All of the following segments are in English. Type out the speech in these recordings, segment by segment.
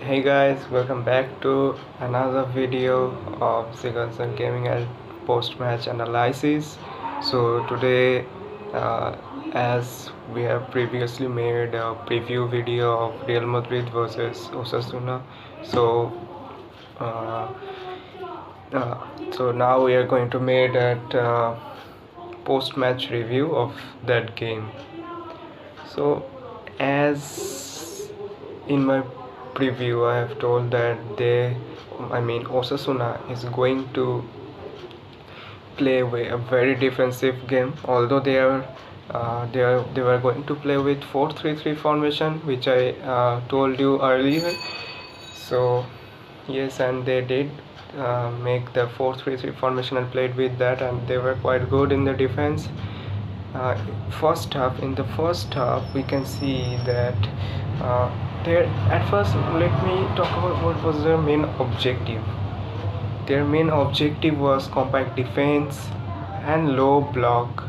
Hey guys, welcome back to another video of Sigalson Gaming and post-match analysis. So today, as we have previously made a preview video of Real Madrid versus Osasuna, so uh, now we are going to make that post-match review of that game. So as in my preview I have told that Osasuna is going to play with a very defensive game, although they were going to play with 4-3-3 formation, which I told you earlier. So yes, and they did make the 4-3-3 formation and played with that, and they were quite good in the defense. In the first half we can see that uh, at first, let me talk about what was their main objective. Their main objective was compact defense and low block.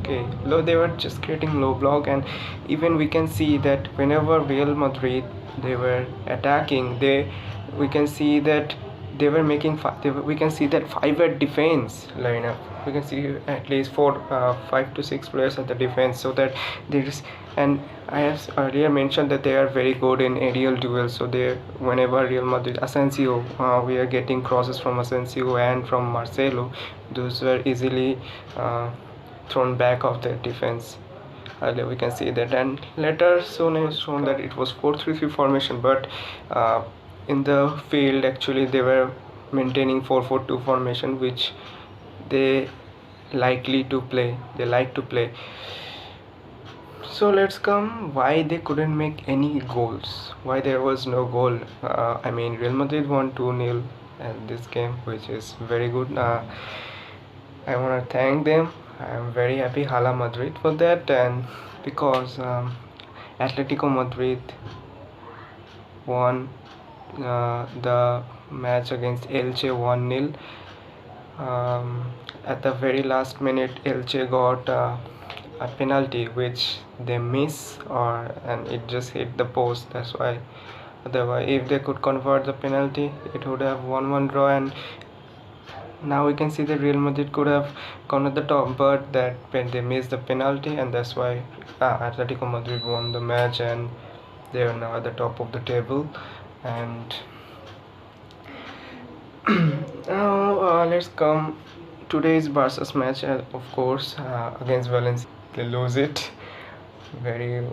Okay, they were just creating low block, and even we can see that whenever Real Madrid they were attacking, we can see that they were making we can see that 5 at defense lineup. We can see at least 5 to 6 players at the defense, so that there is. And I have earlier mentioned that they are very good in aerial duels. So they, whenever Real Madrid Asensio, we are getting crosses from Asensio and from Marcelo, those were easily thrown back of the defense. Earlier we can see that, and later soon it was shown that it was 4-3-3 formation, but in the field actually they were maintaining 4-4-2 formation, which they like to play. So let's come why they couldn't make any goals, why there was no goal. Real Madrid won 2-0 at this game, which is very good. I want to thank them. I am very happy, Hala Madrid, for that, and because Atletico Madrid won the match against Elche 1-0. At the very last minute, Elche got a penalty which they miss, and it just hit the post. That's why. Otherwise, if they could convert the penalty, it would have 1-1 draw, and now we can see that Real Madrid could have gone at the top, but they missed the penalty, and that's why Atletico Madrid won the match, and they are now at the top of the table. And now let's come today's Barca's match. Of course, against Valencia, they lose it. Very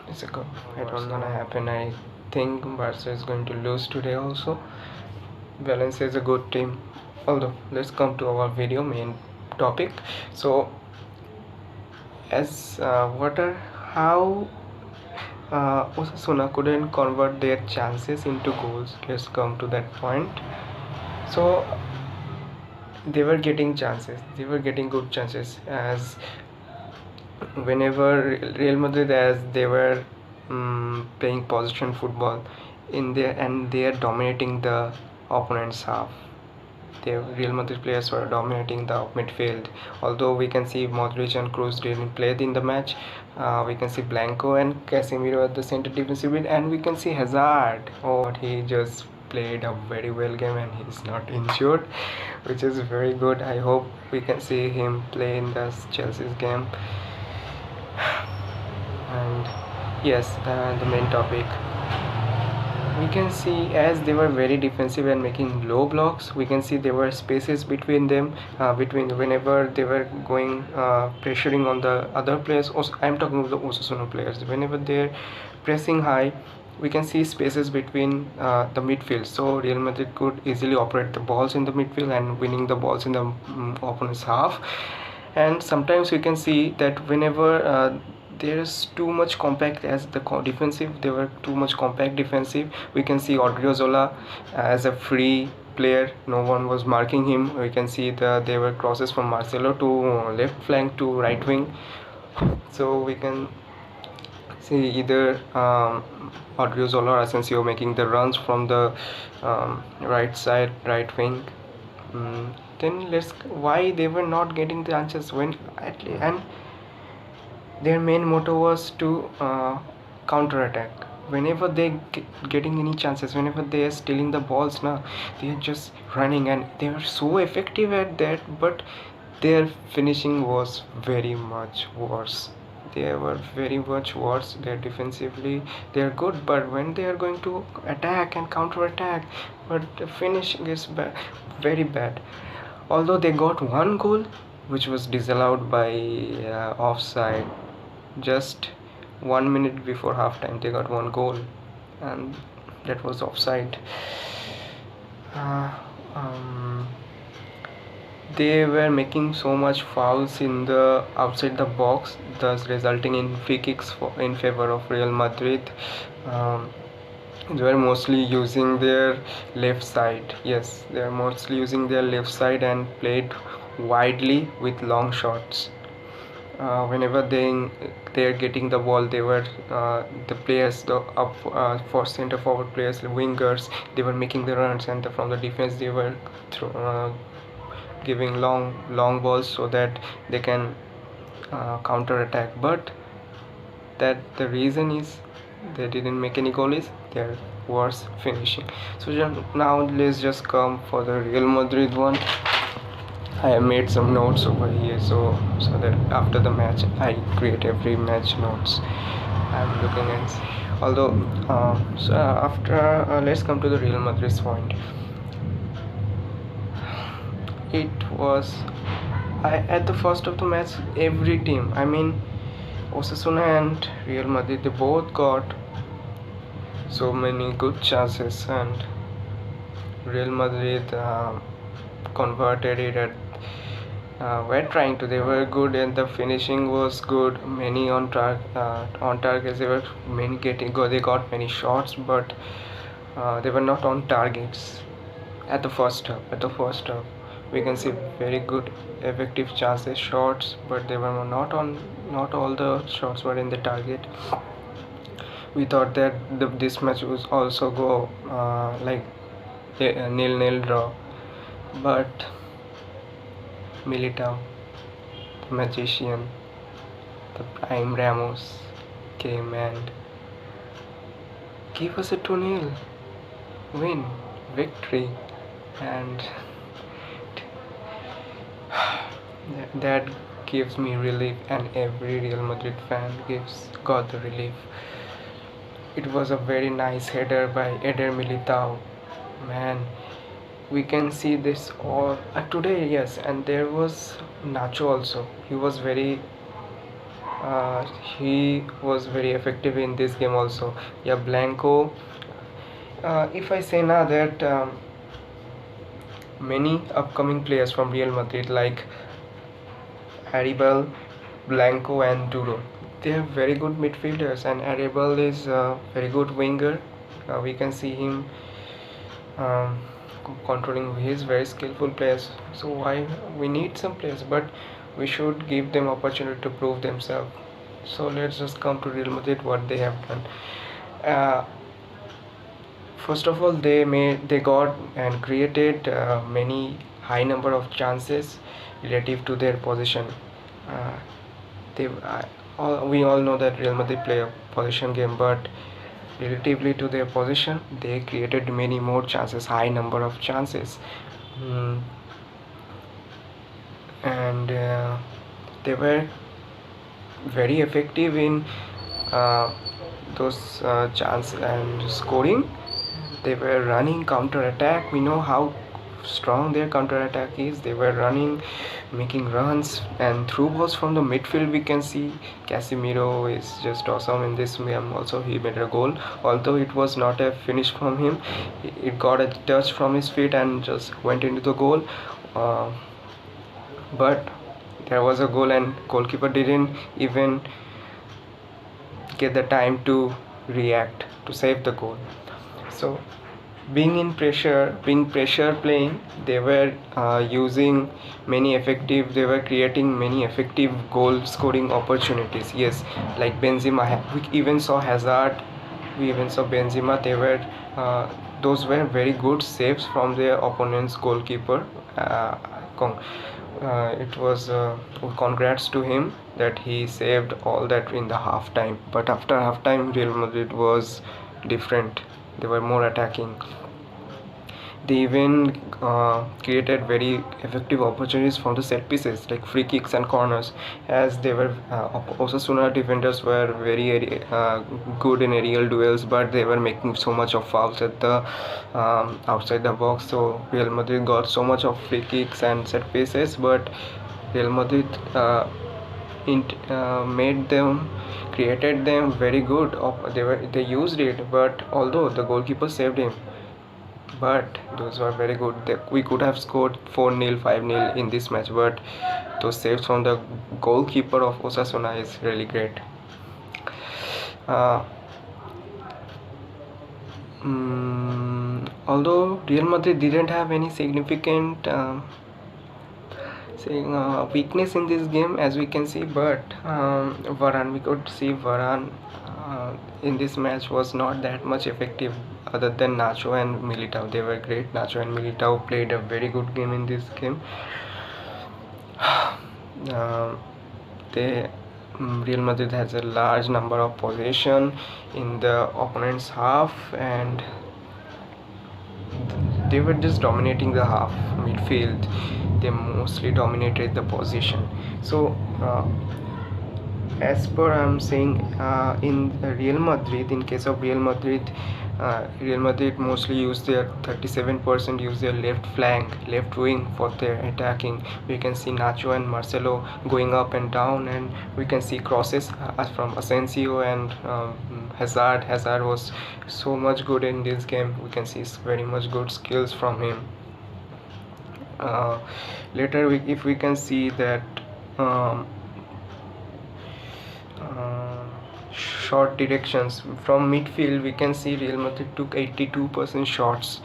it's not gonna happen. I think Barca is going to lose today also. Valencia is a good team. Although, let's come to our video main topic. So as how Osasuna couldn't convert their chances into goals. Let's come to that point. So they were getting chances, they were getting good chances, as whenever Real Madrid, as they were playing possession football in there, and they are dominating the opponent's half. The Real Madrid players were dominating the midfield. Although we can see Modric and Kroos didn't play in the match, we can see Blanco and Casemiro at the center defensive mid, and we can see Hazard. Oh, he just played a very well game and he's not injured, which is very good. I hope we can see him play in the Chelsea's game. And yes, the main topic, we can see as they were very defensive and making low blocks. We can see there were spaces between them, between whenever they were going pressuring on the other players. I'm talking about the Osasuna players. Whenever they're pressing high, we can see spaces between the midfield, so Real Madrid could easily operate the balls in the midfield and winning the balls in the opponent's half. And sometimes we can see that whenever there's too much compact as the defensive, they were too much compact defensive. We can see Odriozola as a free player, no one was marking him. We can see there were crosses from Marcelo to left flank to right wing, so we can see either Odriozola or Asensio making the runs from the right side, right wing. Then why they were not getting the chances when and their main motto was to counter attack. Whenever they getting any chances, whenever they are stealing the balls now, they are just running, and they are so effective at that, but their finishing was very much worse. They were very much worse. They're defensively they are good, but when they are going to attack and counter attack, but the finishing is very bad. Although they got one goal which was disallowed by offside, just 1 minute before halftime they got one goal, and that was offside. uh, um, they were making so much fouls in the outside the box, thus resulting in free kicks in favor of Real Madrid. They were mostly using their left side. Yes, they are mostly using their left side and played widely with long shots. Whenever they are getting the ball, they were the players, the up for center forward players, the wingers, they were making the runs, and from the defense they were giving long balls so that they can counter attack. But that the reason is they didn't make any goal is their worse finishing. So now let's just come for the Real Madrid one. I have made some notes over here, so that after the match I create every match notes I'm looking at. Although after let's come to the Real Madrid's point. It was at the first of the match, every team, I mean Osasuna and Real Madrid, they both got so many good chances, and Real Madrid converted it at were trying to. They were good, and the finishing was good. Many on targets. They were many getting go. They got many shots, but they were not on targets at the first half. We can see very good effective chances, shots, but they were not on. Not all the shots were in the target. We thought that this match was also go like a 0-0 draw, but Militao, the magician, the prime Ramos, came and gave us a 2-0 win, victory, and that gives me relief, and every Real Madrid fan got the relief. It was a very nice header by Eder Militao. Man, we can see this all today. Yes, and there was Nacho also. He was very effective in this game also. Yeah, Blanco. If I say now that many upcoming players from Real Madrid like Aribal, Blanco, and Duro, they are very good midfielders, and Aribal is a very good winger. We can see him controlling. He is very skillful players. So why we need some players, but we should give them opportunity to prove themselves. So let's just come to Real Madrid, what they have done. First of all, they got and created many high number of chances relative to their position. We all know that Real Madrid play a position game, but relatively to their position, they created many more chances, high number of chances. And they were very effective in those chances and scoring. They were running counter attack. We know how strong their counter attack is. They were running, making runs and through balls from the midfield. We can see Casemiro is just awesome in this game. Also, he made a goal, although it was not a finish from him. It got a touch from his feet and just went into the goal. But there was a goal, and goalkeeper didn't even get the time to react to save the goal. So being pressure playing, they were using they were creating many effective goal scoring opportunities. Yes, like Benzema, we even saw Hazard, we even saw Benzema. Those were very good saves from their opponent's goalkeeper. it was congrats to him that he saved all that in the halftime. But after halftime, Real Madrid was different. They were more attacking. They even created very effective opportunities from the set pieces like free kicks and corners, as they were Osasuna defenders were very good in aerial duels, but they were making so much of fouls at the outside the box. So Real Madrid got so much of free kicks and set pieces, but Real Madrid made them, created them very good. They used it, but although the goalkeeper saved him, but those were very good. We could have scored 4-0, 5-0 in this match, but those saves from the goalkeeper of Osasuna is really great. Although Real Madrid didn't have any significant weakness in this game, as we can see, but we could see Varane in this match was not that much effective. Other than Nacho and Militao, they were great. Nacho and Militao played a very good game in this game. Real Madrid has a large number of possession in the opponent's half, and they were just dominating the half midfield. They mostly dominated the position. So as per I'm saying, in case of Real Madrid, Real Madrid mostly use their 37% use their left flank, left wing for their attacking. We can see Nacho and Marcelo going up and down, and we can see crosses from Asensio and Hazard. Hazard was so much good in this game. We can see very much good skills from him. Later, if we can see that short directions from midfield, we can see Real Madrid took 82% shots.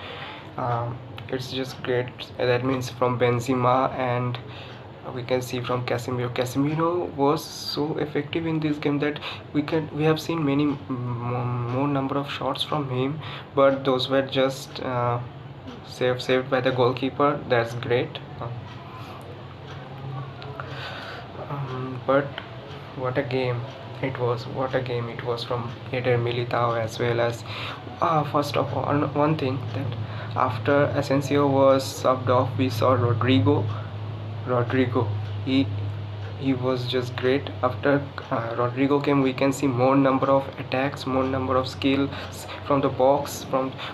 It's just great. That means from Benzema, and we can see from Casemiro. Casemiro was so effective in this game that we have seen many more number of shots from him, but those were just saved by the goalkeeper. That's great. But what a game it was! What a game it was from Eder Militao, as well as first of all, one thing, that after Asensio was subbed off, we saw Rodrigo. He was just great. After Rodrigo came, we can see more number of attacks, more number of skills from the box.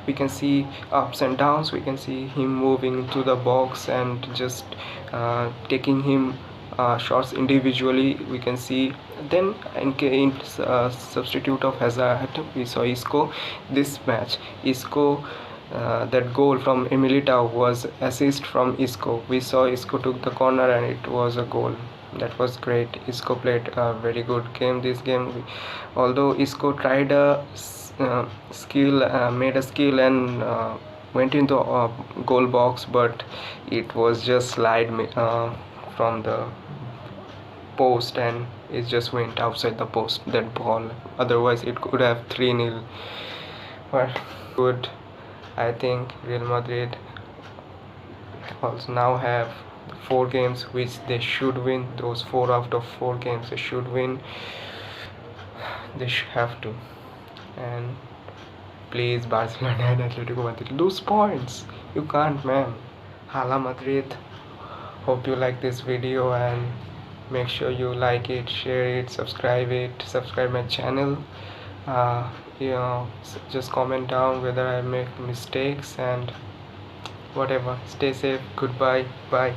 We can see ups and downs. We can see him moving to the box and just taking him shots individually. We can see then in substitute of Hazard, we saw Isco. This match, Isco, that goal from Militao was assist from Isco. We saw Isco took the corner and it was a goal. That was great. Isco played a very good game this game. Although Isco tried a made a skill and went into a goal box, but it was just slide from the post, and it just went outside the post, that ball. Otherwise it could have 3-0. But good. I think Real Madrid also now have 4 games which they should win. Those 4 out of 4 games they should win. They have to. And please, Barcelona and Atletico Madrid, lose points. You can't, man. Hala Madrid. Hope you like this video, and make sure you like it, share it, subscribe my channel. Just comment down whether I make mistakes and whatever. Stay safe. Goodbye. Bye.